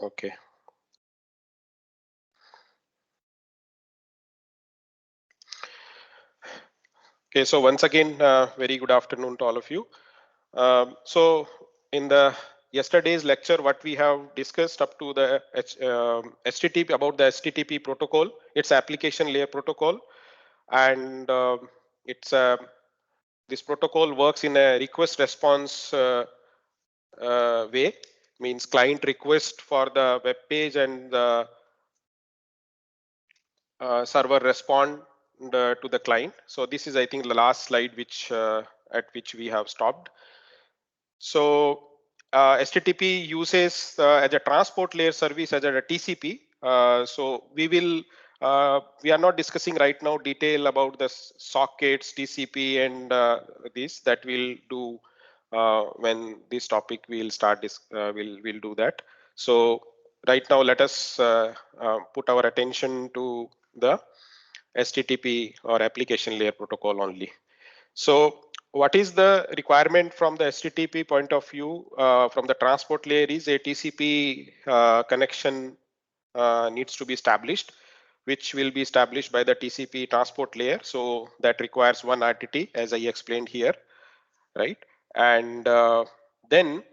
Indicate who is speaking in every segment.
Speaker 1: Okay. Okay, so once again, very good afternoon to all of you. So in the yesterday's lecture, what we have discussed up to the HTTP, about the HTTP protocol, its application layer protocol, and it's this protocol works in a request response way, means client request for the web page and the server respond to the client. So this is, I think, the last slide which at which we have stopped. So HTTP uses as a transport layer service as a TCP. So we are not discussing right now detail about the sockets, TCP, and this that we'll do when this topic we'll start. We'll do that. So right now, let us put our attention to the HTTP or application layer protocol only. So what is the requirement from the HTTP point of view from the transport layer is a TCP connection needs to be established, which will be established by the TCP transport layer. So that requires one RTT, as I explained here, right? And then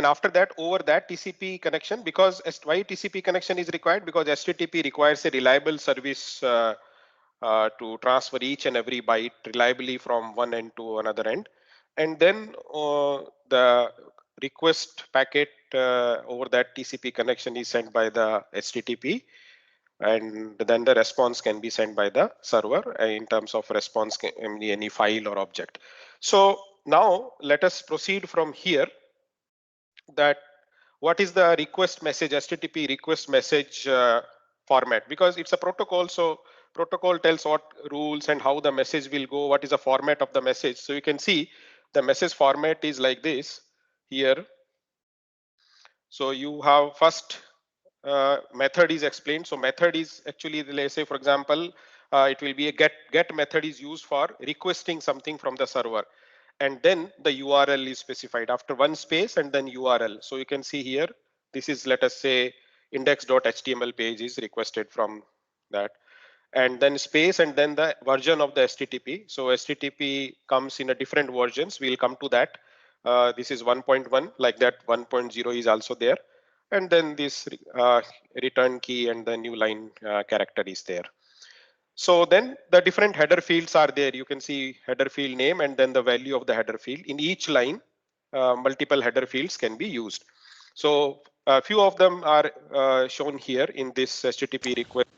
Speaker 1: after that, over that TCP connection, because why TCP connection is required? Because HTTP requires a reliable service to transfer each and every byte reliably from one end to another end. And then the request packet over that TCP connection is sent by the HTTP, and then the response can be sent by the server in terms of response can be any file or object. So now let us proceed from here, that what is the request message, HTTP request message format, because it's a protocol. So protocol tells what rules and how the message will go, what is the format of the message. So you can see the message format is like this here. So you have first method is explained. So method is actually, let's say for example, it will be a get method is used for requesting something from the server, and then the URL is specified after one space and then URL. So you can see here, this is, let us say, index.html page is requested from that, and then space and then the version of the HTTP. So HTTP comes in a different versions. We'll come to that. This is 1.1, like that 1.0 is also there. And then this return key and the new line character is there. So then the different header fields are there. You can see header field name and then the value of the header field. In each line, multiple header fields can be used. So a few of them are shown here in this HTTP request.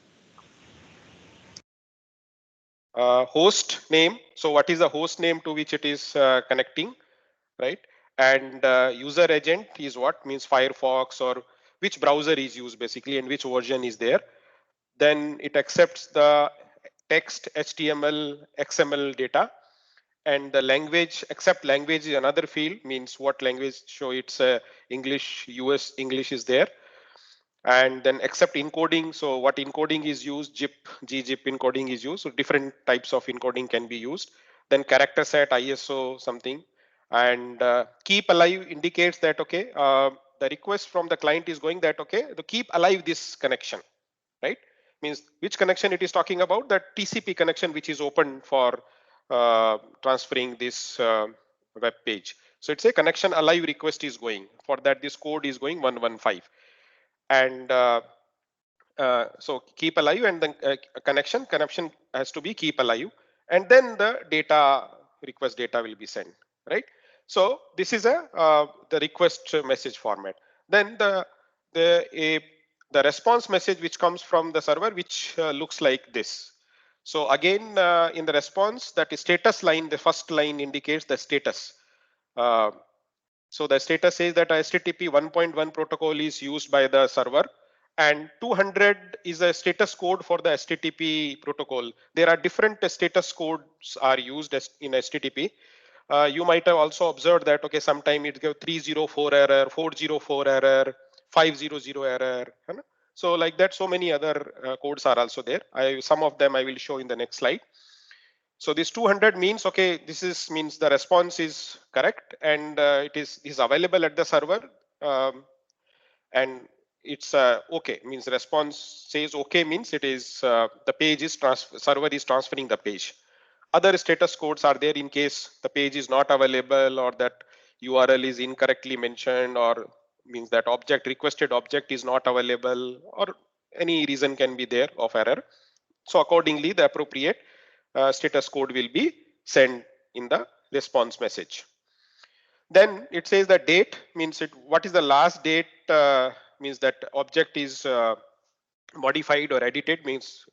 Speaker 1: Host name. So what is the host name to which it is connecting, right? And user agent is what means Firefox or which browser is used basically and which version is there. Then it accepts the text, HTML, XML data, and the language, accept language is another field, means what language. So it's English, US English is there. And then accept encoding. So what encoding is used, GIP, GZIP encoding is used. So different types of encoding can be used. Then character set, ISO something. And keep alive indicates that, okay, the request from the client is going that, okay, to keep alive this connection, right? Means which connection it is talking about, the TCP connection, which is open for transferring this web page. So it's a connection alive request is going. For that, this code is going 115. And so keep alive, and then connection has to be keep alive, and then the data request data will be sent, right? So this is a the request message format. Then the response message which comes from the server, which looks like this. So again, in the response, that status line, the first line indicates the status. uh, so the status says that HTTP 1.1 protocol is used by the server, and 200 is a status code for the HTTP protocol. There are different status codes are used in HTTP. You might have also observed that, okay, sometime it gives 304 error, 404 error, 500 error. So like that, so many other codes are also there. Some of them I will show in the next slide. So this 200 means, okay, this means the response is correct and it is available at the server. and it's okay, means response says okay, means it is the page is server is transferring the page. Other status codes are there in case the page is not available, or that URL is incorrectly mentioned, or means that object requested object is not available, or any reason can be there of error. So accordingly, the appropriate status code will be sent in the response message. Then it says the date, means it what is the last date, means that object is modified or edited, means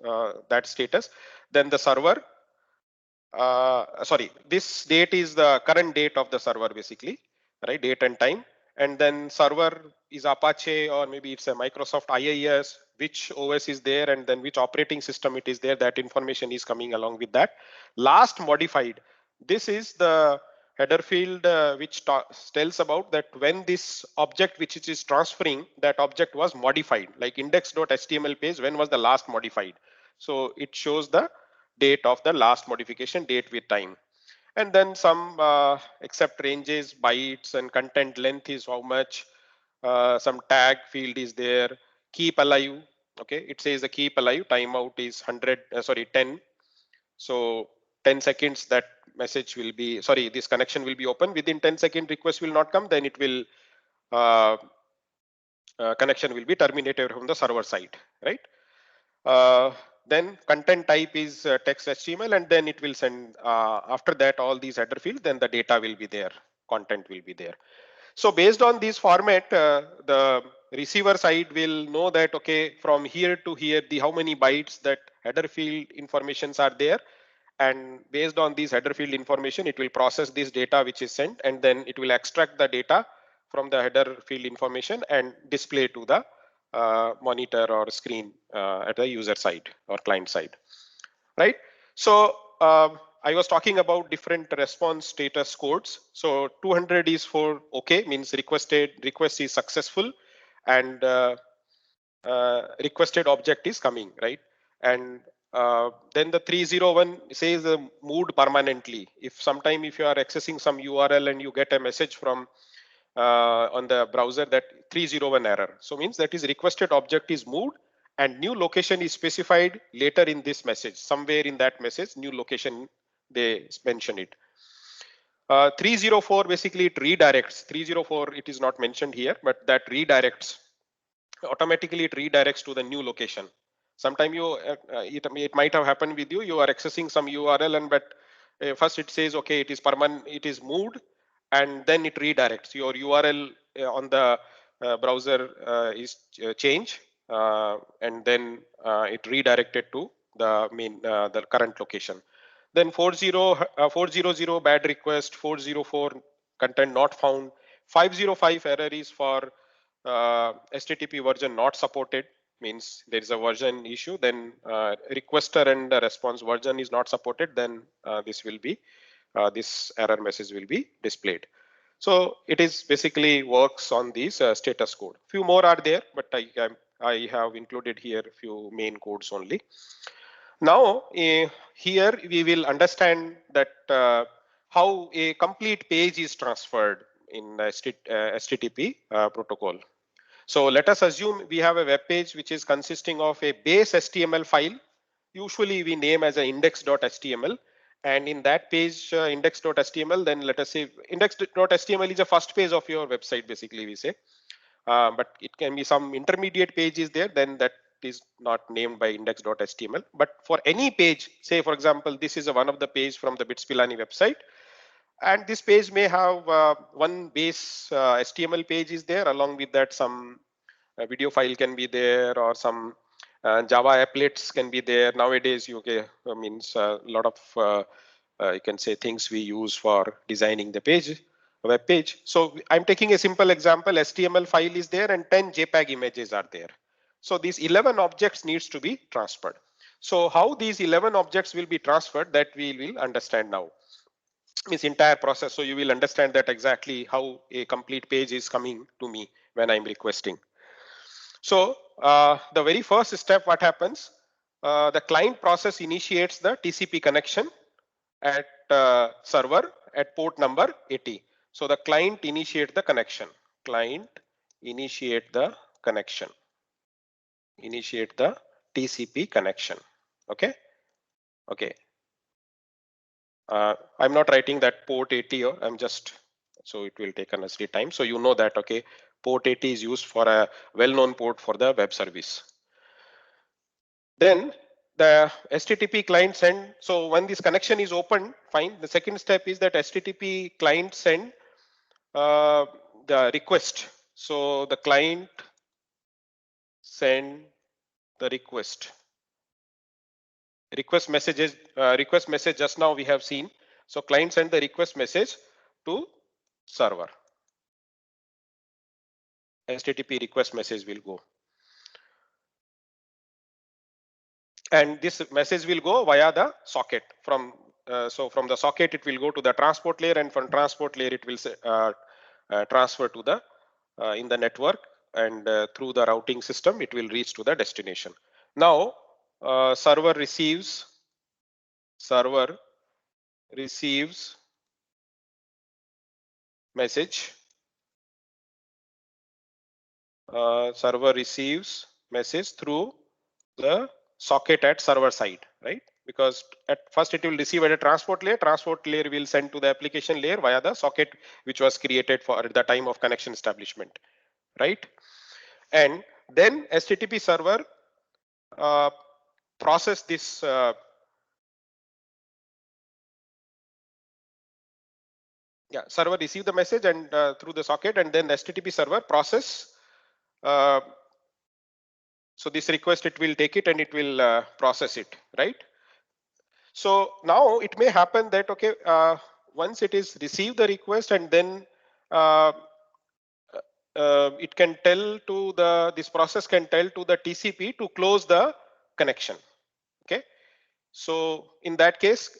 Speaker 1: that status. Then the server, sorry, this date is the current date of the server basically, right? Date and time. And then server is Apache, or maybe it's a Microsoft IIS, which OS is there, and then which operating system it is there, that information is coming along with that. Last modified, this is the header field which tells about that when this object which it is transferring, that object was modified, like index.html page, when was the last modified. So it shows the date of the last modification, date with time. And then some except ranges, bytes, and content length is how much. Some tag field is there. Keep alive. Okay, it says the keep alive timeout is 100. Sorry, 10. So 10 seconds that message will be, sorry, this connection will be open. Within 10-second request will not come, then it will uh, connection will be terminated from the server side, right? Then content type is text HTML, and then it will send after that all these header fields, then the data will be there, content will be there. So based on this format, the receiver side will know that, okay, from here to here, the how many bytes that header field informations are there. And based on these header field information, it will process this data which is sent, and then it will extract the data from the header field information and display to the monitor or screen at the user side or client side, right? So I was talking about different response status codes. So 200 is for okay, means request is successful, and requested object is coming, right? And then the 301 says moved permanently. If sometime if you are accessing some URL and you get a message from on the browser that 301 error, so means that is requested object is moved, and new location is specified later in this message. Somewhere in that message, new location they mention it. 304 basically it redirects. 304 it is not mentioned here, but that redirects automatically, it redirects to the new location. Sometime you it might have happened with you. You are accessing some URL, and but first it says okay, it is permanent, it is moved, and then it redirects your URL on the browser is changed, and then it redirected to the main the current location. Then 400 bad request, 404 content not found, 505 error is for HTTP version not supported, means there is a version issue. Then requester and the response version is not supported, then this will be this error message will be displayed. So it is basically works on these status code. Few more are there, but I have included here few main codes only. Now here we will understand that how a complete page is transferred in HTTP protocol. So let us assume we have a web page which is consisting of a base HTML file. Usually we name as an index.html, and in that page index.html, then let us say index.html is the first page of your website basically we say. But it can be some intermediate page is there, then that is not named by index.html. But for any page, say for example, this is one of the page from the BITS Pilani website, and this page may have one base HTML page is there. Along with that, some video file can be there, or some Java applets can be there. Nowadays, you means a lot of you can say things we use for designing the page, web page. So I'm taking a simple example. HTML file is there, and 10 JPEG images are there. So these 11 objects needs to be transferred. So how these 11 objects will be transferred, that we will understand now. This entire process. So you will understand that exactly how a complete page is coming to me when I'm requesting. So the very first step, what happens? The client process initiates the TCP connection at server at port number 80. So the client initiate the connection. Client initiate the connection. Initiate the TCP connection. Okay. Okay. I'm not writing that port 80 here. I'm just, so it will take unnecessary time. So you know that, okay, port 80 is used for a well-known port for the web service. Then the HTTP client send. So when this connection is open, fine. The second step is that HTTP client send the request. So the client send the request messages, request message just now we have seen. So client send the request message to server. HTTP request message will go. And this message will go via the socket from, so from the socket it will go to the transport layer, and from transport layer it will transfer to the in the network, and through the routing system it will reach to the destination. Now server receives message. Server receives message through the socket at server side, right? Because at first it will receive at a transport layer will send to the application layer via the socket which was created for at the time of connection establishment, right? And then HTTP server process this server receive the message and through the socket, and then the HTTP server process. So this request, it will take it and it will process it, right? So now it may happen that, okay, once it is received the request, and then uh, it can tell to this process can tell to the TCP to close the connection. Okay. So in that case,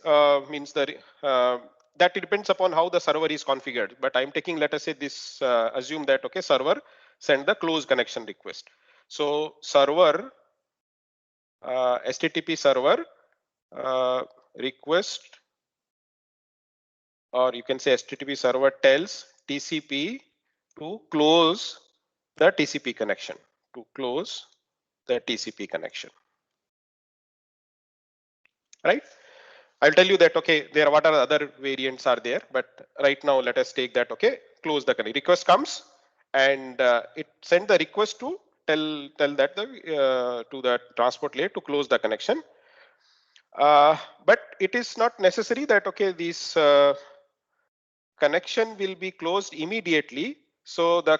Speaker 1: means that it depends upon how the server is configured. But I'm taking, let us say this, assume that, okay, server send the close connection request. So server, HTTP server request, or you can say HTTP server tells TCP to close the TCP connection, right? I'll tell you that, okay, what are the other variants are there, but right now let us take that, okay, close the connection. Request comes and it send the request to tell that to the transport layer to close the connection. But it is not necessary that, okay, this connection will be closed immediately. So the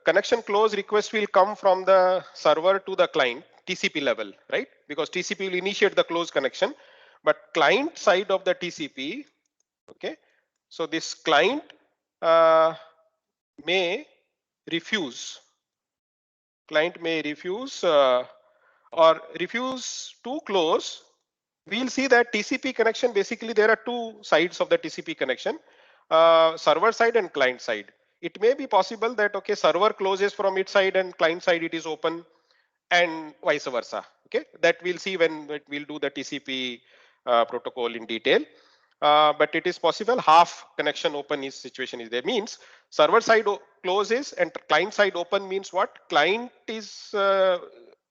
Speaker 1: connection close request will come from the server to the client TCP level, right? Because TCP will initiate the close connection, but client side of the TCP, okay, so this client may refuse or refuse to close. We'll see that TCP connection, basically there are two sides of the TCP connection, server side and client side. It may be possible that, okay, server closes from its side and client side it is open, and vice versa. Okay, that we'll see when we'll do the TCP protocol in detail. But it is possible half connection open is situation is there, means server side closes and client side open, means what? Client is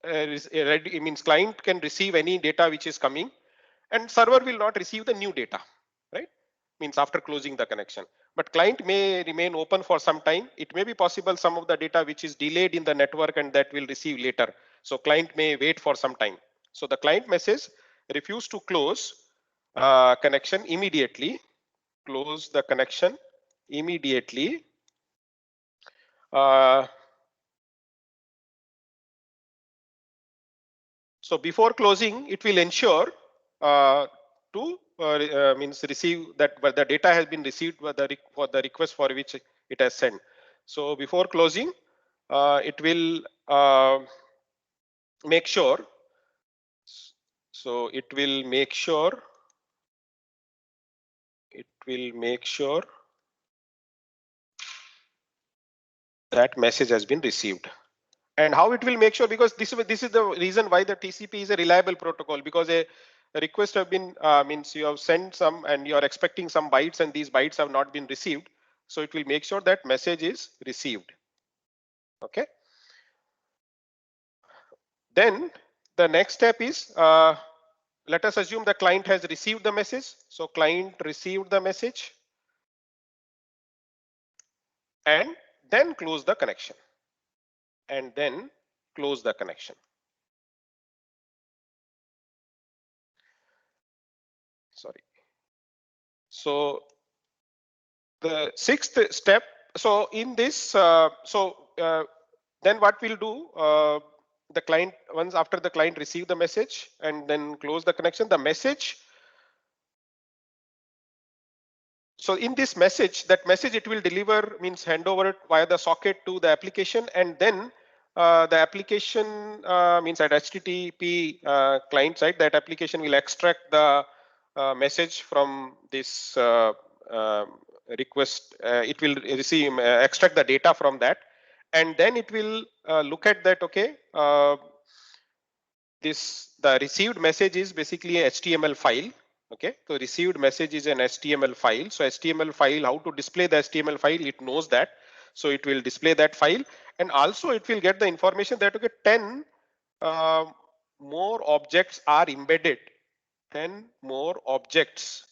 Speaker 1: ready, means client can receive any data which is coming, and server will not receive the new data, right? Means after closing the connection. But client may remain open for some time. It may be possible some of the data which is delayed in the network and that will receive later. So client may wait for some time. So the client message refuse to close connection immediately. Close the connection immediately. So before closing, it will ensure to means receive that the data has been received for the request for which it has sent. So before closing, it will make sure. So it will make sure. That message has been received. And how it will make sure, because this is the reason why the TCP is a reliable protocol, because a request have been means you have sent some and you are expecting some bytes and these bytes have not been received. So it will make sure that message is received. Okay. Then the next step is, let us assume the client has received the message. So client received the message and then close the connection, and then close the connection. Sorry. So the sixth step, so in this, then what we'll do, the client, once after the client receive the message and then close the connection, the message, so in this message, that message it will deliver, means hand over it via the socket to the application, and then the application, means at HTTP client side, that application will extract the message from this uh, request. It will receive, extract the data from that, and then it will look at that. Okay, the received message is basically a HTML file. Okay, so received message is an HTML file. So HTML file, how to display the HTML file, it knows that. So it will display that file, and also it will get the information that okay, 10 uh, more objects are embedded. 10 more objects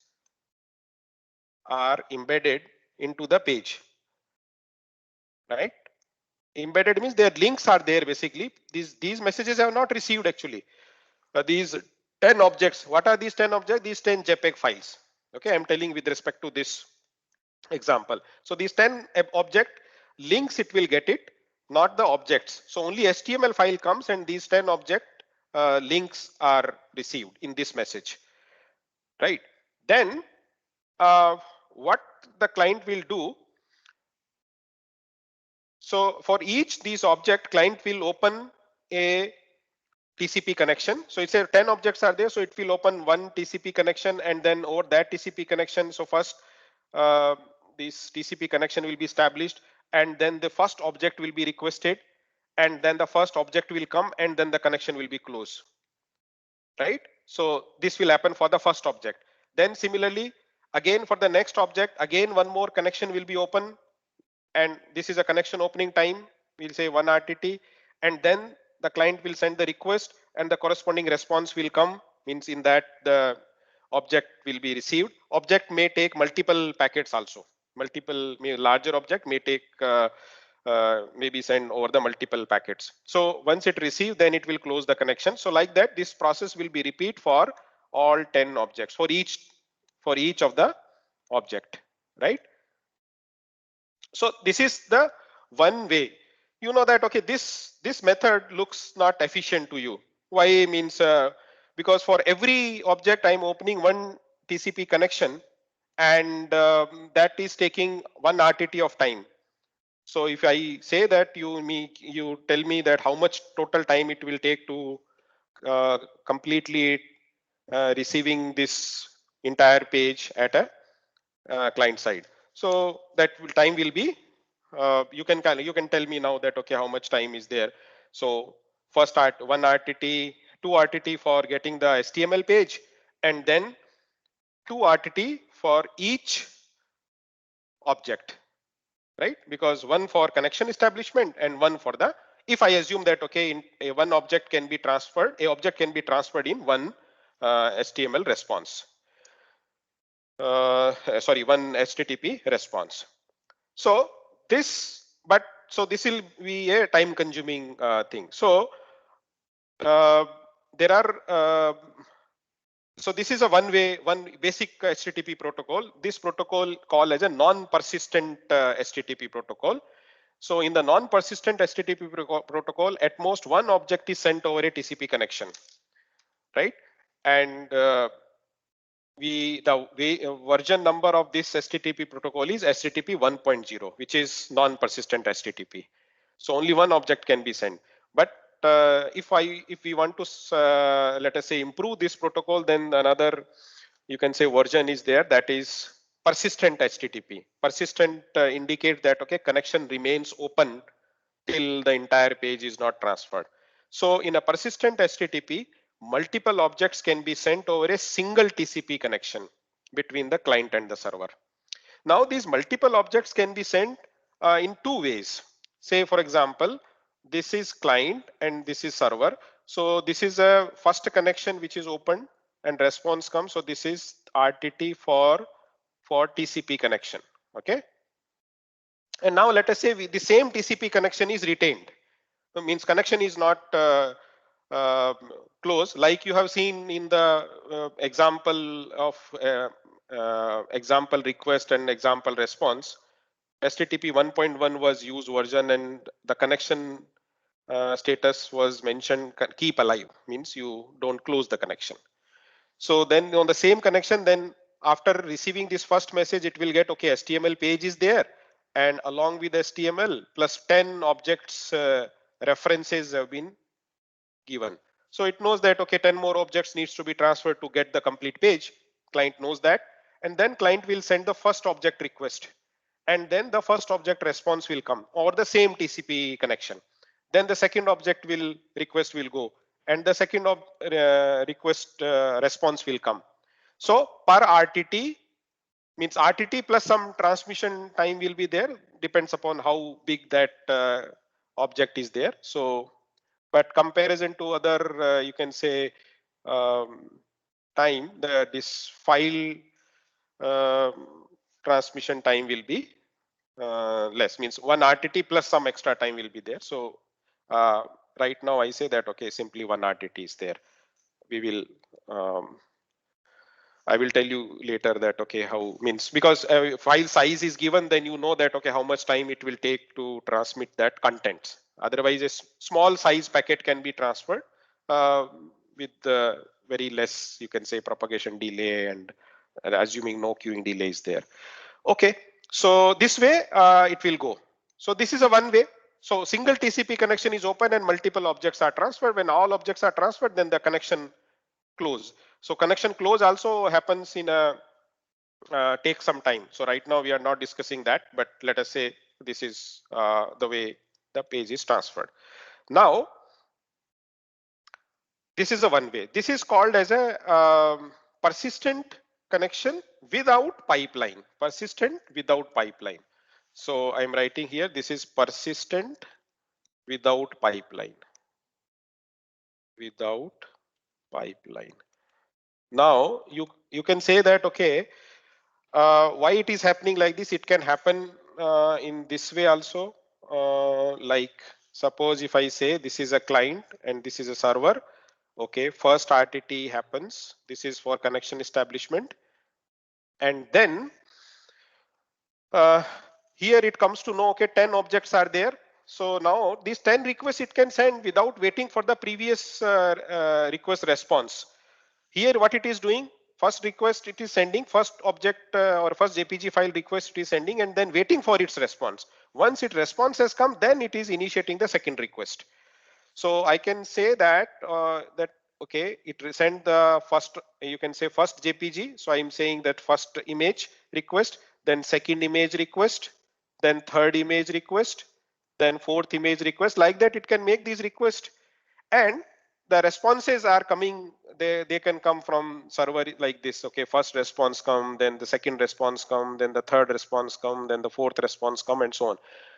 Speaker 1: are embedded into the page, right? Embedded means their links are there basically. These messages have not received actually. These 10 objects, what are these 10 objects? These 10 JPEG files. Okay, I'm telling with respect to this example. So these 10 object links, it will get it, not the objects. So only HTML file comes and these 10 object links are received in this message, right? Then what the client will do, so for each these object, client will open a TCP connection. So it's a 10 objects are there. So it will open one TCP connection, and then over that TCP connection. So first this TCP connection will be established, and then the first object will be requested, and then the first object will come, and then the connection will be closed, right? So this will happen for the first object. Then similarly, again for the next object, again one more connection will be open, and this is a connection opening time, we'll say 1 RTT, and then the client will send the request and the corresponding response will come, means in that the object will be received. Object may take multiple packets also, multiple larger object may take maybe send over the multiple packets. So once it receives, then it will close the connection. So like that, this process will be repeat for all 10 objects, for each of the object, right? So this is the one way. You know that okay, this method looks not efficient to you. Why? Means because for every object I'm opening one TCP connection, and that is taking 1 RTT of time. So if I say that you tell me that how much total time it will take to completely receiving this entire page at a client side. So that time will be, you can tell me now that okay, how much time is there. So first 1 RTT, 2 RTT for getting the HTML page, and then 2 RTT for each object, right? Because one for connection establishment and one for the, if I assume that okay, in one object can be transferred, a object can be transferred in one HTML response. Sorry, one HTTP response. So this will be a time consuming thing. So there are, so this is a one basic HTTP protocol. This protocol called as a non-persistent HTTP protocol. So in the non-persistent HTTP protocol, at most one object is sent over a TCP connection, right? And version number of this HTTP protocol is HTTP 1.0, which is non-persistent HTTP. So only one object can be sent. But if we want to let us say improve this protocol, then another, you can say, version is there, that is persistent HTTP. Persistent indicates that okay, connection remains open till the entire page is not transferred. So in a persistent HTTP, multiple objects can be sent over a single TCP connection between the client and the server. Now these multiple objects can be sent in two ways. say for example, this is client and this is server. So this is a first connection which is opened and response comes. So this is RTT for TCP connection. Okay. And now let us say the same TCP connection is retained. So means connection is not uh, closed, like you have seen in the example of example request and example response. HTTP 1.1 was used version and the connection status was mentioned keep alive, means you don't close the connection. So then on the same connection, then after receiving this first message, it will get, okay, HTML page is there, and along with HTML plus 10 objects references have been given. So it knows that, okay, 10 more objects needs to be transferred to get the complete page. Client knows that, and then client will send the first object request, and then the first object response will come over the same TCP connection. Then the second object will request will go, and the second request response will come. So per RTT, means RTT plus some transmission time will be there, depends upon how big that object is there. So but comparison to other you can say time, this file transmission time will be less, means one RTT plus some extra time will be there. So right now I say that, okay, simply one RTT is there. We will I will tell you later that, okay, how, means because file size is given, then you know that, okay, how much time it will take to transmit that content. Otherwise, a small size packet can be transferred with very less, you can say, propagation delay, and assuming no queuing delay is there. Okay, so this way it will go. So this is a one way. So single TCP connection is open and multiple objects are transferred. When all objects are transferred, then the connection close. So connection close also happens in a take some time. So right now we are not discussing that, but let us say this is the way the page is transferred. Now this is a one way. This is called as a persistent connection without pipeline. Persistent without pipeline. So I'm writing here, this is persistent without pipeline. Without pipeline. Now you can say that, okay, why it is happening like this? It can happen in this way also. Like suppose if I say this is a client and this is a server. Okay, first RTT happens. This is for connection establishment, and then here it comes to know, okay, 10 objects are there. So now these 10 requests it can send without waiting for the previous request response. Here what it is doing, first request it is sending, first object or first JPG file request it is sending, and then waiting for its response. Once its response has come, then it is initiating the second request. So I can say that okay, it sent the first, you can say first JPG. So I'm saying that first image request, then second image request, then third image request, then fourth image request. Like that, it can make these requests, and the responses are coming. They can come from server like this. Okay, first response come, then the second response come, then the third response come, then the fourth response come, and so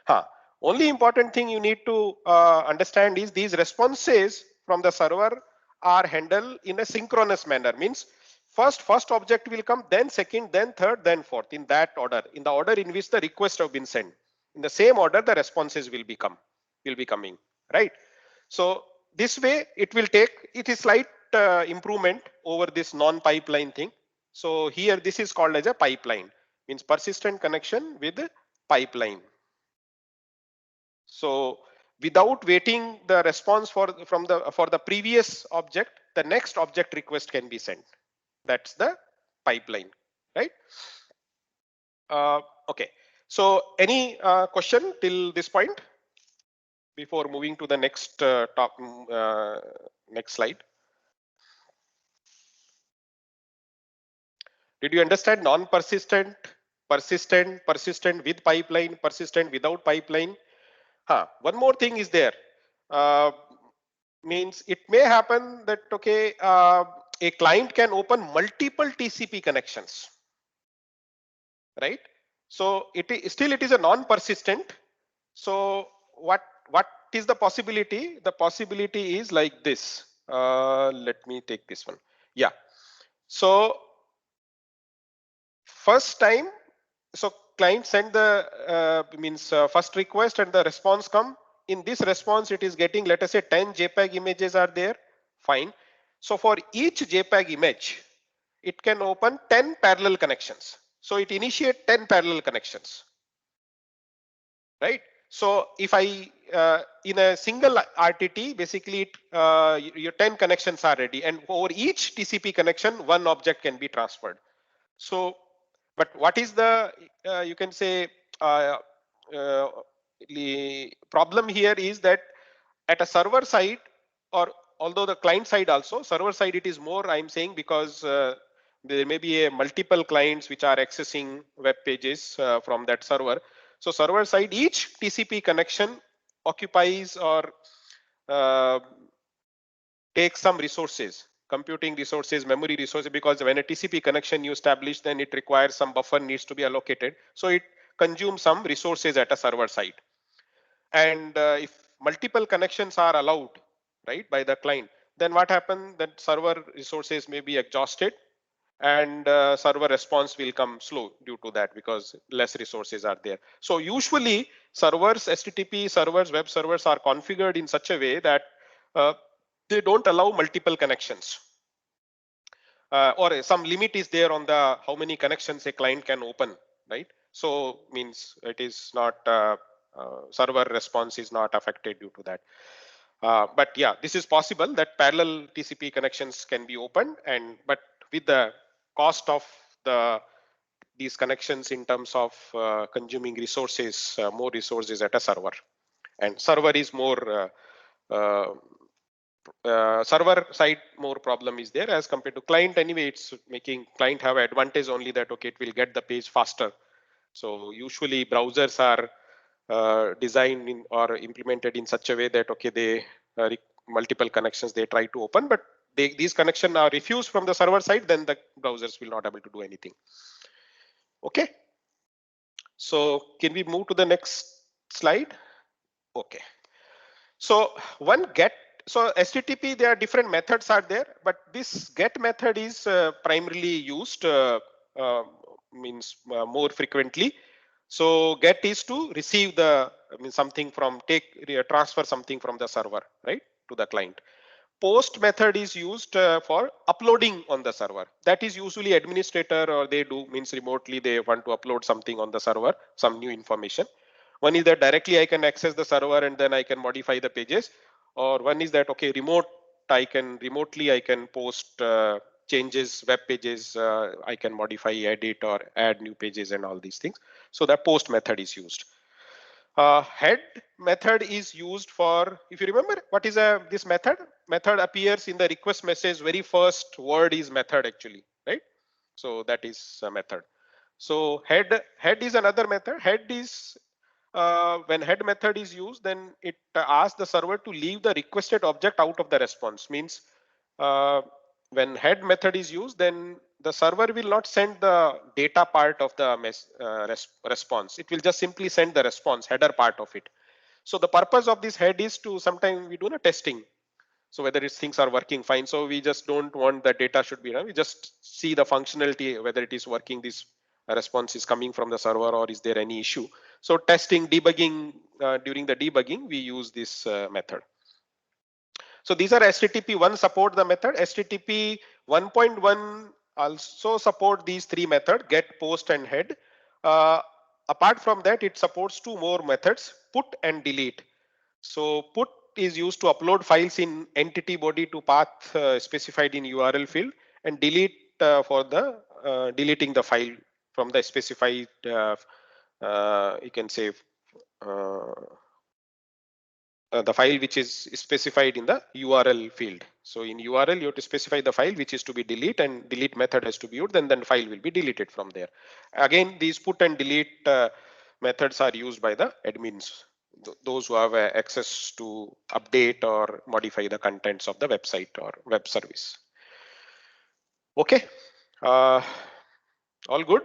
Speaker 1: on. Only important thing you need to understand is these responses from the server are handled in a synchronous manner. Means first object will come, then second, then third, then fourth, in that order, in the order in which the requests have been sent. In the same order, the responses will be coming, right? So this way it will take, it is slight improvement over this non-pipeline thing. So here this is called as a pipeline, means persistent connection with pipeline. So without waiting the response for the previous object, the next object request can be sent. That's the pipeline, right? Okay. So any question till this point before moving to the next next slide? Did you understand non-persistent, persistent, persistent with pipeline, persistent without pipeline? One more thing is there. Means it may happen that, okay, a client can open multiple TCP connections, right? So it is still, it is a non-persistent. So what is the possibility? The possibility is like this. Let me take this one. Yeah. So first time, so client send the first request and the response come. In this response, it is getting, let us say 10 JPEG images are there. Fine. So for each JPEG image, it can open 10 parallel connections. So it initiate 10 parallel connections, right? So if I in a single RTT, basically your 10 connections are ready, and over each TCP connection, one object can be transferred. So, but what is the you can say uh, problem here is that at a server side, or although the client side also, server side it is more, I'm saying, because there may be a multiple clients which are accessing web pages from that server. So server side, each TCP connection occupies or uh, takes some resources, computing resources, memory resources, because when a TCP connection you establish, then it requires some buffer needs to be allocated. So it consumes some resources at a server side. And if multiple connections are allowed, right, by the client, then what happens, that server resources may be exhausted, and server response will come slow due to that, because less resources are there. So usually servers, HTTP servers, web servers are configured in such a way that uh, they don't allow multiple connections, or some limit is there on the how many connections a client can open, right? So means it is not server response is not affected due to that. But yeah, this is possible that parallel TCP connections can be opened, and but with the cost of these connections in terms of consuming resources, more resources at a server, and server is more server side more problem is there as compared to client. Anyway, it's making client have advantage only that okay, it will get the page faster. So usually browsers are designed in or implemented in such a way that okay, they multiple connections they try to open, but these connections are refused from the server side, then the browsers will not able to do anything. Okay, so can we move to the next slide? Okay. So one get, so HTTP, there are different methods are there, but this get method is primarily used more frequently. So get is to receive the something from transfer something from the server, right, to the client. Post method is used for uploading on the server. That is usually administrator, or they do means remotely they want to upload something on the server, some new information. One is that directly I can access the server and then I can modify the pages, or one is that okay, I can remotely I can post changes, web pages, I can modify, edit, or add new pages and all these things. So that post method is used. Head method is used for, if you remember what is this method appears in the request message, very first word is method actually, right? So that is a method. So head is another method. Head is when head method is used, then it asks the server to leave the requested object out of the response. Means uh, when head method is used, then the server will not send the data part of the response. It will just simply send the response header part of it. So the purpose of this head is to sometimes we do the testing. So whether things are working fine. So we just don't want the data should be, we just see the functionality, whether it is working, this response is coming from the server or is there any issue. So testing, debugging, during the debugging, we use this method. So these are HTTP 1 support the method. HTTP 1.1 also support these three methods, get, post, and head. Apart from that, it supports two more methods, put and delete. So put is used to upload files in entity body to path specified in URL field, and delete for the deleting the file from the specified you can say uh, the file which is specified in the URL field. So in URL, you have to specify the file which is to be delete, and delete method has to be used, and then file will be deleted from there. Again, these put and delete methods are used by the admins, those who have access to update or modify the contents of the website or web service. Okay, all good?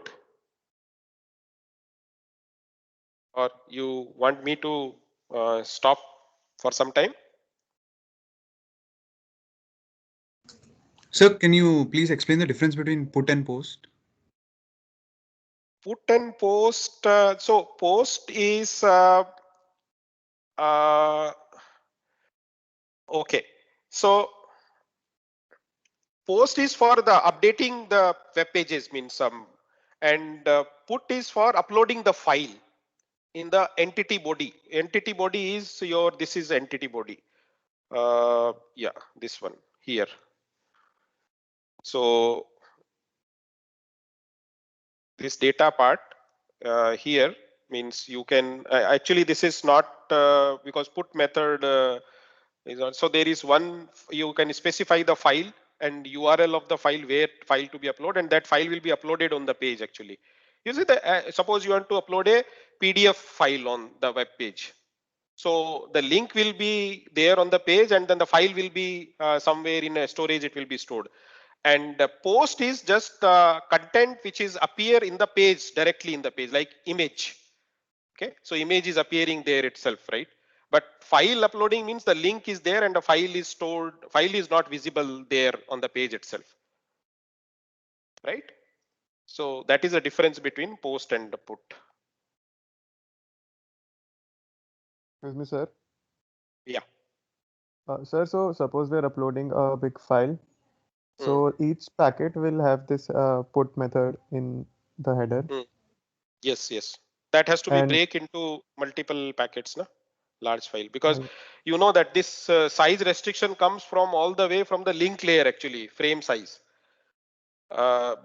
Speaker 1: Or you want me to stop for some time.
Speaker 2: Sir, can you please explain the difference between put and post?
Speaker 1: Put and post. So post is okay. So post is for the updating the web pages, means and put is for uploading the file in the entity body. Entity body is your, this is entity body. Yeah, this one here. So this data part here means you can actually this is not because put method is not, so there is one, you can specify the file and URL of the file where file to be uploaded, and that file will be uploaded on the page actually. You see the suppose you want to upload a PDF file on the web page. So the link will be there on the page and then the file will be somewhere in a storage, it will be stored. And post is just the content which is appear in the page, directly in the page, like image. Okay, so image is appearing there itself, right? But file uploading means the link is there and the file is stored, file is not visible there on the page itself, right? So that is the difference between post and put.
Speaker 3: Excuse me, sir.
Speaker 1: Yeah.
Speaker 3: Sir, so suppose we're uploading a big file. So each packet will have this put method in the header.
Speaker 1: Yes, yes. That has to be
Speaker 3: And
Speaker 1: break into multiple packets, na? Large file, because you know that this size restriction comes from all the way from the link layer actually, frame size.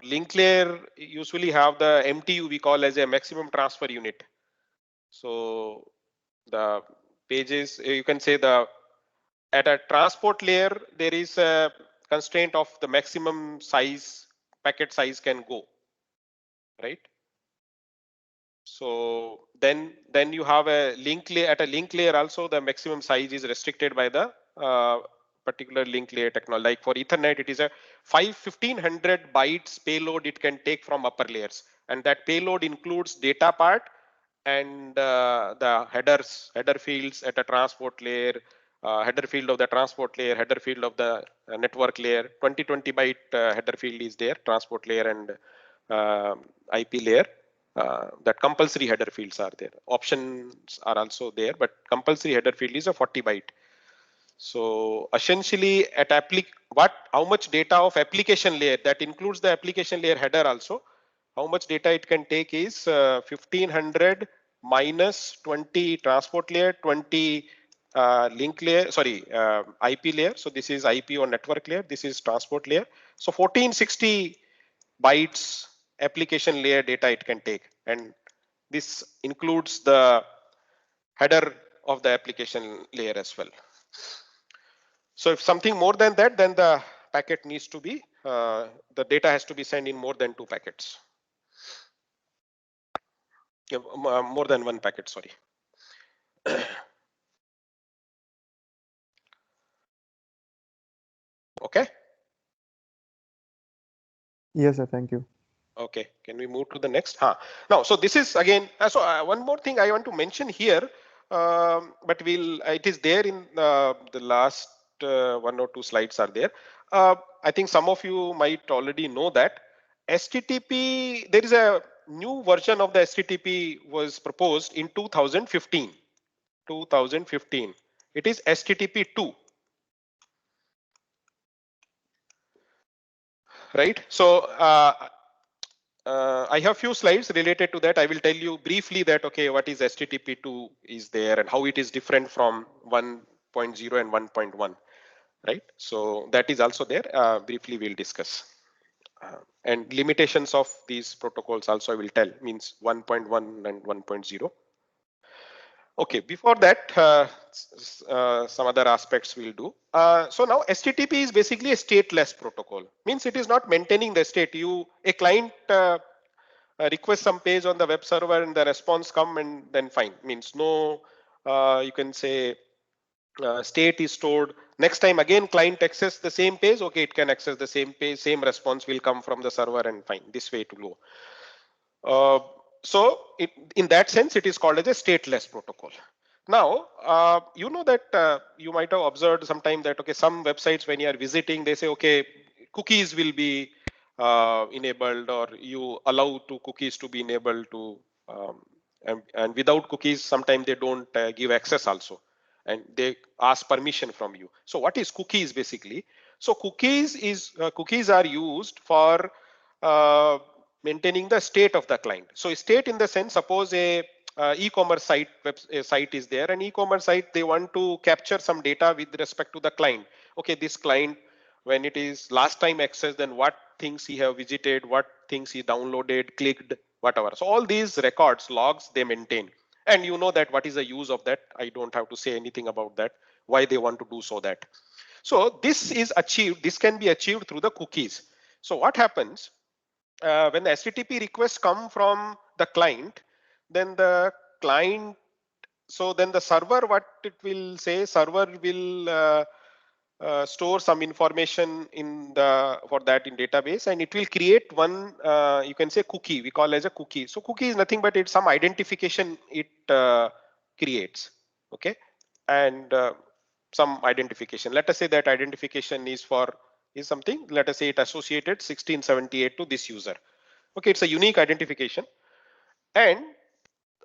Speaker 1: Link layer usually have the MTU we call as a maximum transfer unit. So the pages, you can say the at a transport layer there is a constraint of the maximum size packet size can go, right? So then you have a link layer, at a link layer also the maximum size is restricted by the particular link layer technology. Like for Ethernet, it is a 1500 bytes payload it can take from upper layers, and that payload includes data part and the header fields at a transport layer, header field of the transport layer, header field of the network layer. 20 byte header field is there, transport layer and IP layer. That compulsory header fields are there. Options are also there, but compulsory header field is a 40 byte. So essentially at how much data of application layer, that includes the application layer header also, how much data it can take is 1500 minus 20 transport layer, 20 link layer, sorry, IP layer. So this is IP or network layer, this is transport layer. So 1460 bytes application layer data it can take, and this includes the header of the application layer as well. So if something more than that, then the packet needs to be, the data has to be sent in more than 2 packets. More than 1 packet, sorry. Okay.
Speaker 3: yes, sir, thank you.
Speaker 1: Okay, can we move to the next? Now, so this is again, one more thing I want to mention here, but it is there in the last 1 or 2 slides are there. I think some of you might already know that HTTP, there is a new version of the HTTP was proposed in 2015. 2015. It is HTTP 2. Right? So I have few slides related to that. I will tell you briefly that, okay, what is HTTP2 is there and how it is different from 1.0 and 1.1, right? So that is also there. Briefly, we'll discuss. And limitations of these protocols also I will tell, means 1.1 and 1.0. Okay, before that, some other aspects we'll do. So now HTTP is basically a stateless protocol, means it is not maintaining the state. A client request some page on the web server and the response come and then fine, means no, you can say state is stored. Next time again client access the same page, okay, it can access the same page, same response will come from the server and fine, this way to go. So in that sense, it is called as a stateless protocol. Now, you know that you might have observed sometime that, okay, some websites when you are visiting, they say, okay, cookies will be enabled, or you allow to cookies to be enabled to, and without cookies, sometimes they don't give access also, and they ask permission from you. So what is cookies basically? So cookies are used for uh, maintaining the state of the client. So state in the sense, suppose a e-commerce site is there, an e-commerce site, they want to capture some data with respect to the client. Okay, this client, when it is last time accessed, then what things he have visited, what things he downloaded, clicked, whatever. So all these records, logs, they maintain. And you know that what is the use of that. I don't have to say anything about that, why they want to do so that. So this can be achieved through the cookies. So what happens when the HTTP requests come from the client, then the client, so then the server, what it will say, server will store some information in the for that in database, and it will create one you can say cookie, we call as a cookie. So cookie is nothing but it's some identification it creates, okay, and some identification. Let us say that identification is something, let us say it associated 1678 to this user. Okay, it's a unique identification, and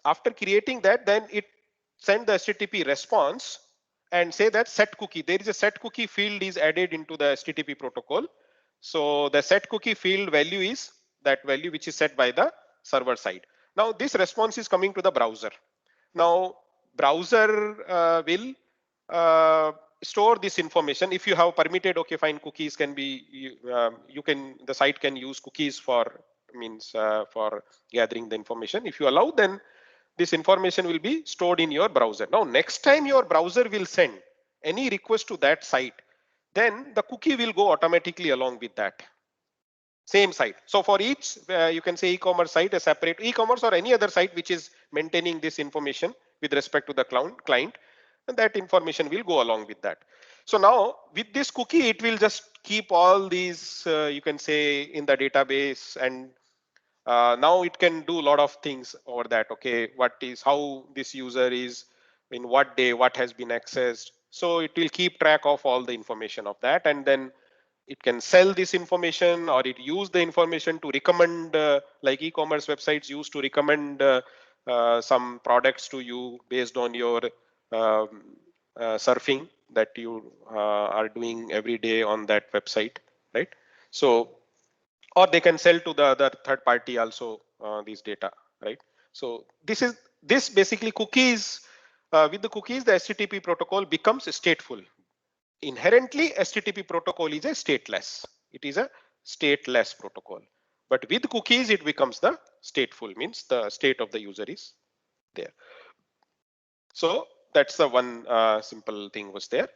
Speaker 1: after creating that, then it send the HTTP response and say that set cookie. There is a set cookie field is added into the HTTP protocol. So the set cookie field value is that value which is set by the server side. Now this response is coming to the browser. Now browser will uh, store this information. If you have permitted, okay, fine, cookies can be, you can, the site can use cookies for for gathering the information. If you allow, then this information will be stored in your browser. Now, next time your browser will send any request to that site, then the cookie will go automatically along with that same site. So for each, you can say e-commerce site, a separate e-commerce or any other site which is maintaining this information with respect to the client, and that information will go along with that. So now with this cookie, it will just keep all these, you can say, in the database, and now it can do a lot of things over that. Okay, how this user is, in what day, what has been accessed. So it will keep track of all the information of that, and then it can sell this information, or it use the information to recommend, like e-commerce websites used to recommend some products to you based on your um, surfing that you are doing every day on that website, right? So, or they can sell to the other third party also these data, right? So this basically cookies, with the cookies, the HTTP protocol becomes stateful. Inherently, HTTP protocol is a stateless. It is a stateless protocol. But with cookies, it becomes the stateful, means the state of the user is there. So that's the one simple thing was there.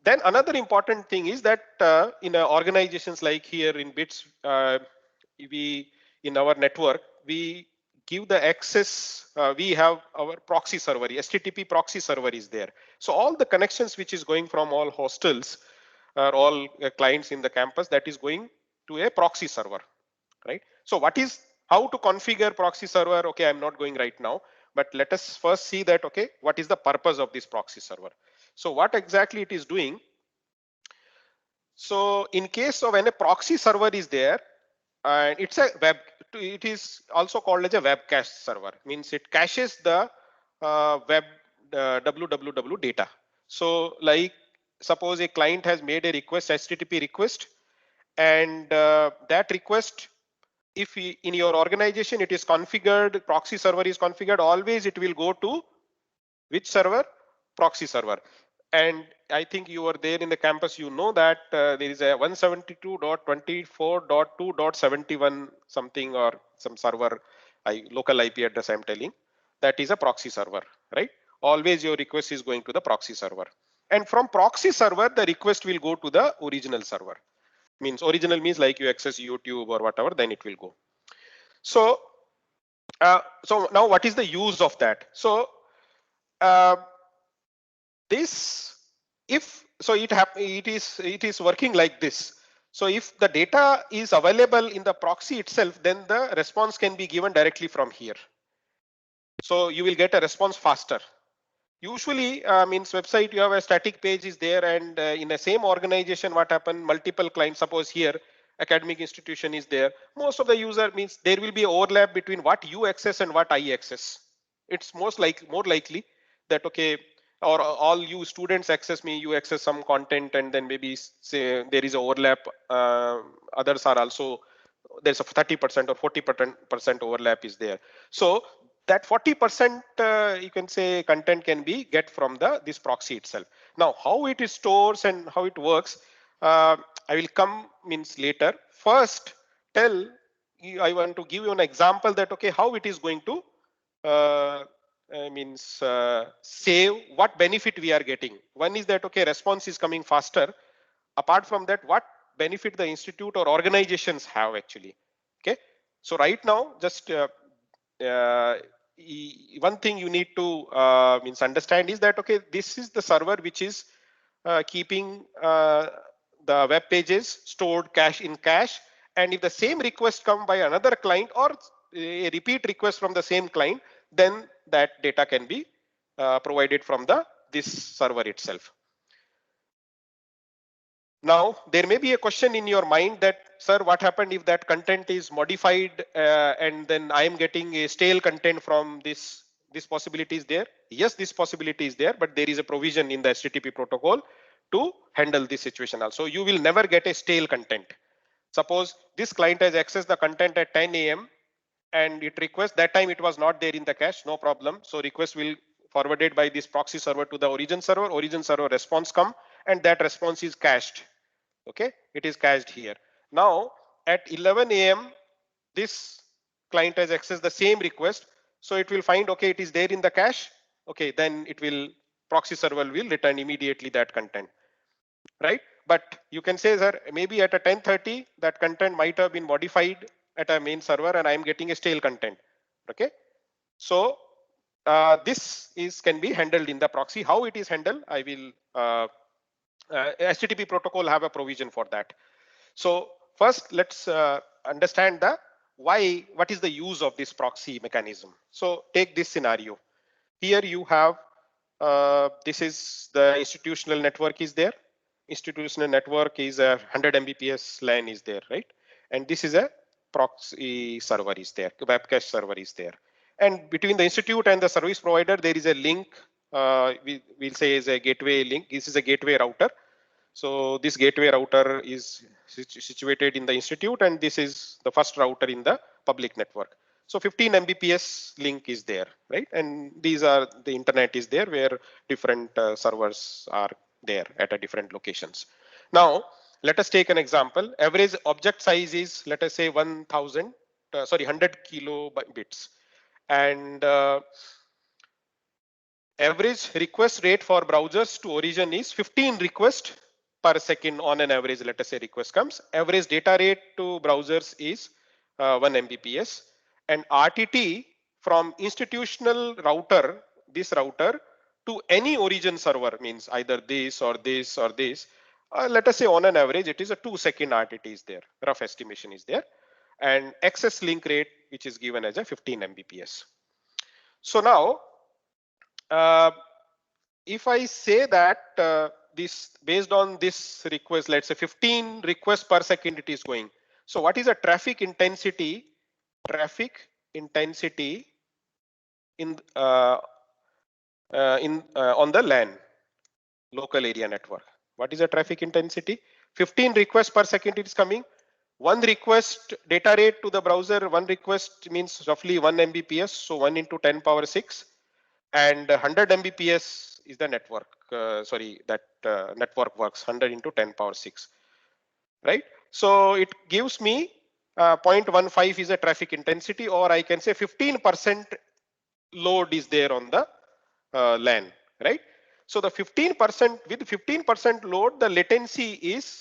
Speaker 1: Then another important thing is that in organizations like here in BITS, we in our network, we give the access, we have our proxy server, HTTP proxy server is there. So all the connections which is going from all hostels or all clients in the campus, that is going to a proxy server, right? So how to configure proxy server? Okay, I'm not going right now, but let us first see that, okay, what is the purpose of this proxy server? So what exactly it is doing? So in case of when a proxy server is there, and it is also called as a web cache server, means it caches the web www data. So like suppose a client has made a request, HTTP request, and that request, if in your organization it is configured, proxy server is configured, always it will go to which server? Proxy server. And I think you were there in the campus, you know that there is a 172.24.2.71 something, or some server, local IP address I'm telling, that is a proxy server, right? Always your request is going to the proxy server. And from proxy server, the request will go to the original server. Means original means like you access YouTube or whatever, then it will go. So, so now what is the use of that? So, this, if so, it is working like this. So if the data is available in the proxy itself, then the response can be given directly from here. So you will get a response faster. Usually means website you have a static page is there, and in the same organization what happen, multiple clients, suppose here academic institution is there, most of the user means there will be overlap between what you access and what I access. It's more likely that okay, or all you students access me, you access some content, and then maybe say there is overlap, others are also, there's a 30% or 40% overlap is there. So that 40% you can say content can be get from this proxy itself. Now how it is stores and how it works, I will come means later. First tell you, I want to give you an example that okay, how it is going to save, what benefit we are getting. One is that okay, response is coming faster. Apart from that, what benefit the institute or organizations have actually. Okay, so right now just one thing you need to understand is that okay, this is the server which is keeping the web pages stored in cache, and if the same request come by another client or a repeat request from the same client, then that data can be provided from this server itself. Now, there may be a question in your mind that, sir, what happened if that content is modified and then I am getting a stale content from this? This possibility is there. Yes, this possibility is there, but there is a provision in the HTTP protocol to handle this situation also. You will never get a stale content. Suppose this client has accessed the content at 10 a.m. and it requests, that time it was not there in the cache, no problem. So request will forwarded by this proxy server to the origin server response come, and that response is cached. Okay, it is cached here. Now at 11 a.m. this client has accessed the same request, so it will find okay, it is there in the cache. Okay, then it will, proxy server will return immediately that content, right? But you can say, sir, maybe at a 10:30 that content might have been modified at a main server and I am getting a stale content. Okay, so this can be handled in the proxy. How it is handled, I will HTTP protocol have a provision for that. So first let's understand what is the use of this proxy mechanism. So take this scenario. Here you have this is the institutional network is there. Institutional network is a 100 Mbps LAN is there, right? And this is a proxy server is there, web cache server is there. And between the institute and the service provider, there is a link. We'll say is a gateway link. This is a gateway router. So this gateway router is situated in the institute, and this is the first router in the public network. So 15 Mbps link is there, right? And these are the internet is there where different servers are there at a different locations. Now let us take an example. Average object size is, let us say 100 kilobits, and average request rate for browsers to origin is 15 requests per second on an average. Let us say request comes. Average data rate to browsers is 1 Mbps, and RTT from institutional router, this router, to any origin server means either this or this or this. Let us say on an average it is a 2-second RTT is there. Rough estimation is there, and access link rate which is given as a 15 Mbps. So now if I say that this based on this request, let's say 15 requests per second it is going. So what is the traffic intensity? Traffic intensity in on the LAN, local area network. What is the traffic intensity? 15 requests per second it is coming. One request data rate to the browser, one request means roughly 1 Mbps, so 1 into 10 power 6, and 100 Mbps is the network. Network works 100 into 10 power 6, right? So it gives me 0.15 is a traffic intensity, or I can say 15% load is there on the LAN, right? So the 15% with 15% load, the latency is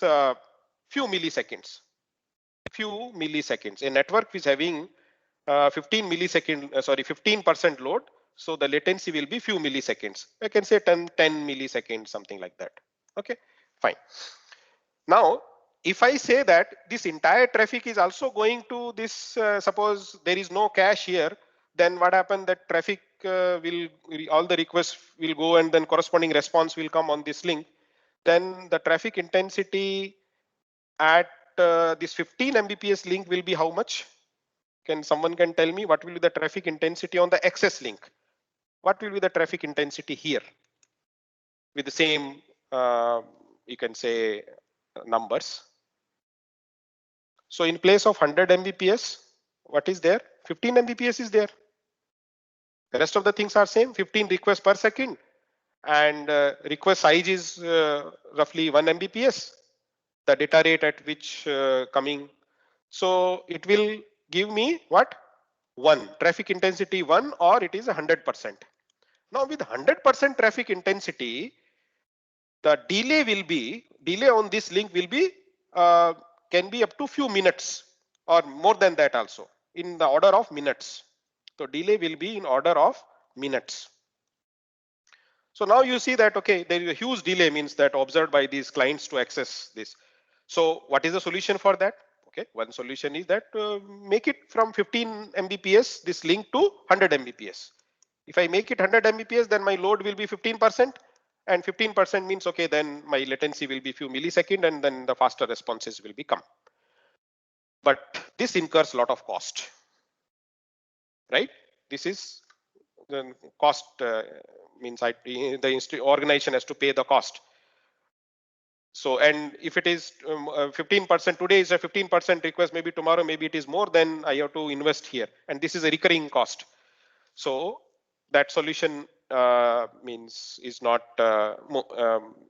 Speaker 1: few milliseconds. Few milliseconds. A network is having 15% load. So the latency will be few milliseconds. I can say 10 milliseconds, something like that. Okay, fine. Now, if I say that this entire traffic is also going to this, suppose there is no cache here, then what happened, that traffic all the requests will go and then corresponding response will come on this link. Then the traffic intensity at this 15 Mbps link will be how much? Someone can tell me what will be the traffic intensity on the access link? What will be the traffic intensity here with the same, you can say, numbers? So in place of 100 Mbps, what is there? 15 Mbps is there. The rest of the things are same, 15 requests per second, and request size is roughly 1 Mbps, the data rate at which coming. So it will give me what? 1, traffic intensity 1, or it is 100%. Now with 100% traffic intensity, the delay on this link will be can be up to few minutes or more than that also, in the order of minutes. So delay will be in order of minutes. So now you see that, okay, there is a huge delay means that observed by these clients to access this. So what is the solution for that? Okay, one solution is that make it from 15 Mbps this link to 100 Mbps. If I make it 100 Mbps, then my load will be 15%, and 15% means, okay, then my latency will be few milliseconds, and then the faster responses will become. But this incurs a lot of cost, right? This is the cost, means the organization has to pay the cost. So, and if it is 15%, today is a 15% request, maybe tomorrow, maybe it is more, then I have to invest here, and this is a recurring cost. So that solution means is not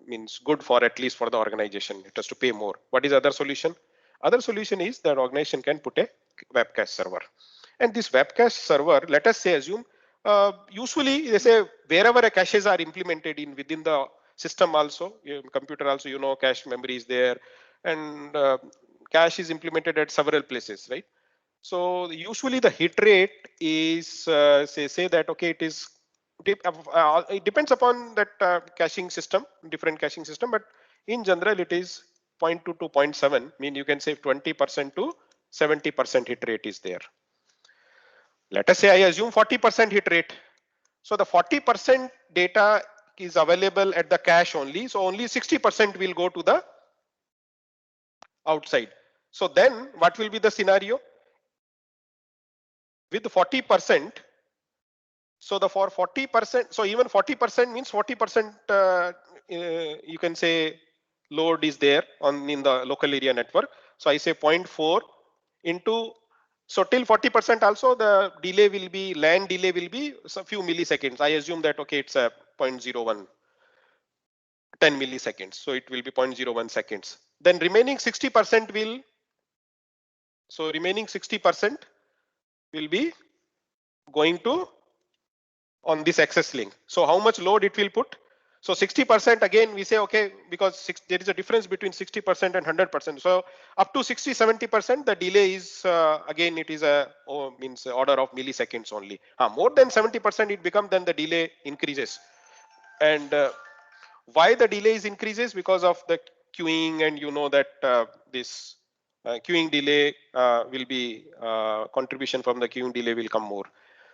Speaker 1: means good for, at least for the organization. It has to pay more. What is the other solution? Other solution is that organization can put a web cache server, and this web cache server, let us say, assume usually they say wherever a caches are implemented in within the system, also computer also, you know, cache memory is there, and cache is implemented at several places, right? So usually the hit rate is say that, okay, it is it depends upon that caching system, different caching system, but in general it is 0.2 to 0.7, mean you can say 20% to 70% hit rate is there. Let us say I assume 40% hit rate. So the 40% data is available at the cache only, so only 60% will go to the outside. So then what will be the scenario? With 40%, so the for 40%, so even 40% means 40% you can say load is there on in the local area network. So I say 0.4 into, so till 40% also the delay will be, LAN delay will be a few milliseconds. I assume that, okay, it's a 0.01, 10 milliseconds. So it will be 0.01 seconds. Then remaining 60% will, so remaining 60% will be going to on this access link. So how much load it will put? So 60% again we say, okay, because there is a difference between 60% and 100%. So up to 60-70% the delay is again it is a means order of milliseconds only. More than 70% it becomes, then the delay increases. And why the delays increases? Because of the queuing, and you know that this queuing delay will be contribution from the queuing delay will come more.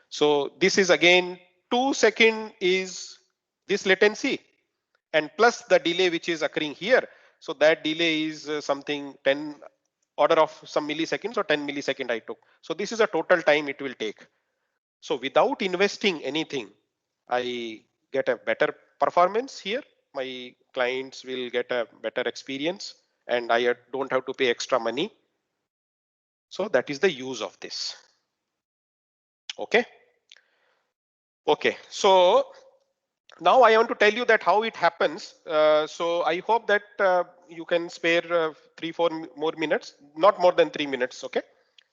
Speaker 1: So this is again 2 second is this latency, and plus the delay which is occurring here. So that delay is something 10 order of some milliseconds or 10 millisecond I took. So this is a total time it will take. So without investing anything, I get a better performance here. My clients will get a better experience, and I don't have to pay extra money. So that is the use of this. Okay. Okay. So now I want to tell you that how it happens. So I hope that you can spare 3-4 more minutes, not more than 3 minutes. Okay.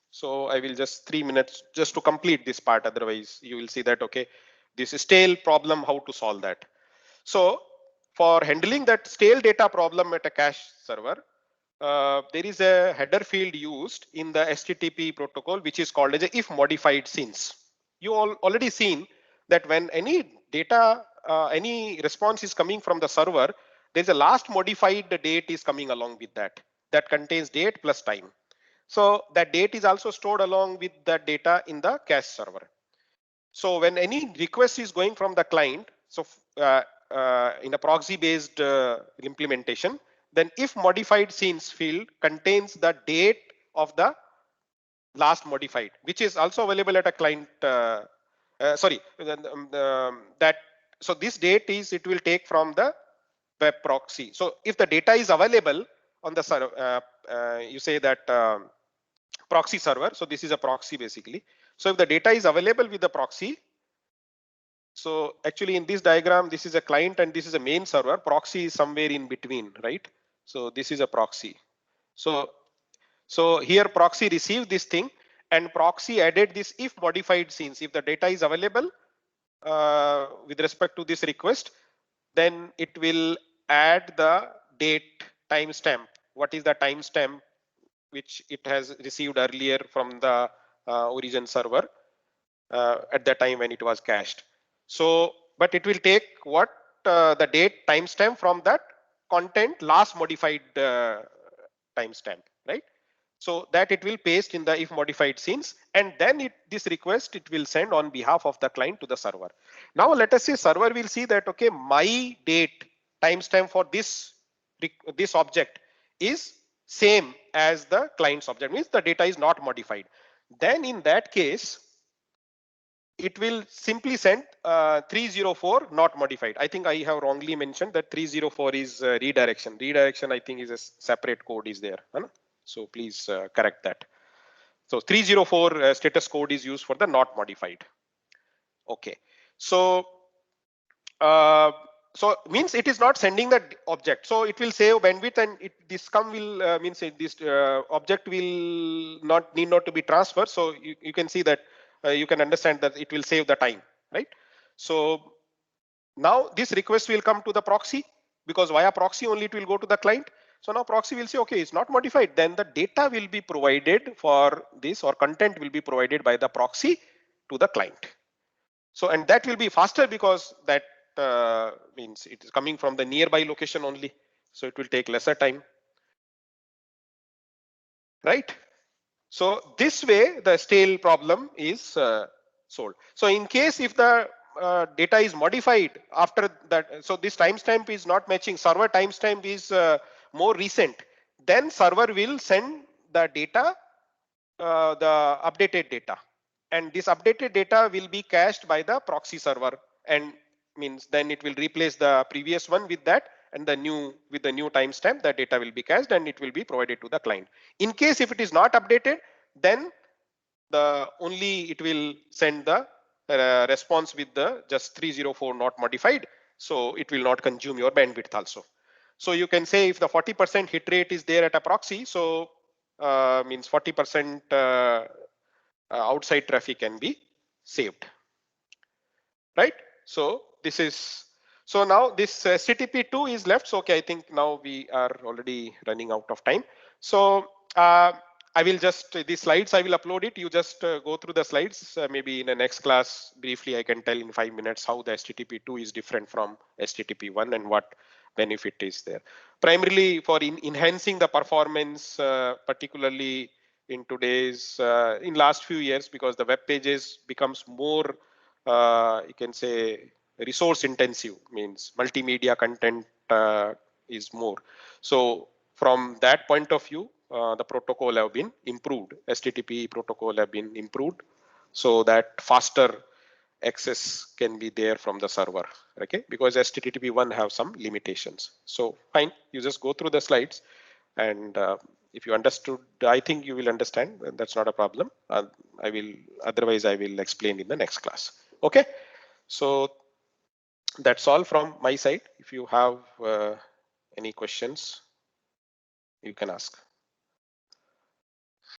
Speaker 1: So I will just 3 minutes just to complete this part. Otherwise you will see that, okay, this stale problem, how to solve that. So for handling that stale data problem at a cache server, there is a header field used in the HTTP protocol, which is called as a if modified since. You all already seen that when any data, any response is coming from the server, there's a last modified date is coming along with that. That contains date plus time. So that date is also stored along with the data in the cache server. So when any request is going from the client, so in a proxy-based implementation, then if modified scenes field contains the date of the last modified, which is also available at a client. That so this date is it will take from the web proxy. So if the data is available on the server, you say that proxy server. So this is a proxy basically. So if the data is available with the proxy, so actually in this diagram, this is a client and this is a main server. Proxy is somewhere in between, right? So this is a proxy. So here proxy received this thing and proxy added this if modified scenes. If the data is available with respect to this request, then it will add the date timestamp. What is the timestamp which it has received earlier from the origin server at the time when it was cached. So, but it will take what the date timestamp from that content last modified timestamp, right? So that it will paste in the if modified scenes, and then this request it will send on behalf of the client to the server. Now let us say server will see that okay, my date timestamp for this object is same as the client's object, means the data is not modified. Then in that case, it will simply send 304 not modified. I think I have wrongly mentioned that 304 is redirection. Redirection I think is a separate code is there. Huh? So please correct that. So 304 status code is used for the not modified. Okay. So so means it is not sending that object. So it will save bandwidth and this come will means this object will need not to be transferred. So you can see that you can understand that it will save the time, right? So now this request will come to the proxy because via proxy only it will go to the client. So now proxy will say, okay, it's not modified. Then the data will be provided for this or content will be provided by the proxy to the client. So, and that will be faster because that means it is coming from the nearby location only. So it will take lesser time, right? So this way the stale problem is solved. So in case if the data is modified after that, so this timestamp is not matching, server timestamp is more recent, then server will send the data, the updated data, and this updated data will be cached by the proxy server, and means then it will replace the previous one with that, and the new with the new timestamp the data will be cached and it will be provided to the client. In case if it is not updated, then the only it will send the response with the just 304 not modified, so it will not consume your bandwidth also. So you can say if the 40% hit rate is there at a proxy, so means 40% outside traffic can be saved, right? So this is, so now this HTTP2 is left. So okay, I think now we are already running out of time. So I will just, these slides I will upload it. You just go through the slides. Maybe in the next class, briefly, I can tell in 5 minutes how the HTTP2 is different from HTTP1 and what benefit is there. Primarily for enhancing the performance, particularly in today's, in last few years, because the web pages becomes more, you can say, resource intensive, means multimedia content is more. So from that point of view, the protocol have been improved. HTTP protocol have been improved so that faster access can be there from the server. Okay, because HTTP1 have some limitations. So fine, you just go through the slides, and if you understood, I think you will understand. That's not a problem. I will, otherwise I will explain in the next class. Okay, so that's all from my side. If you have any questions, you can ask.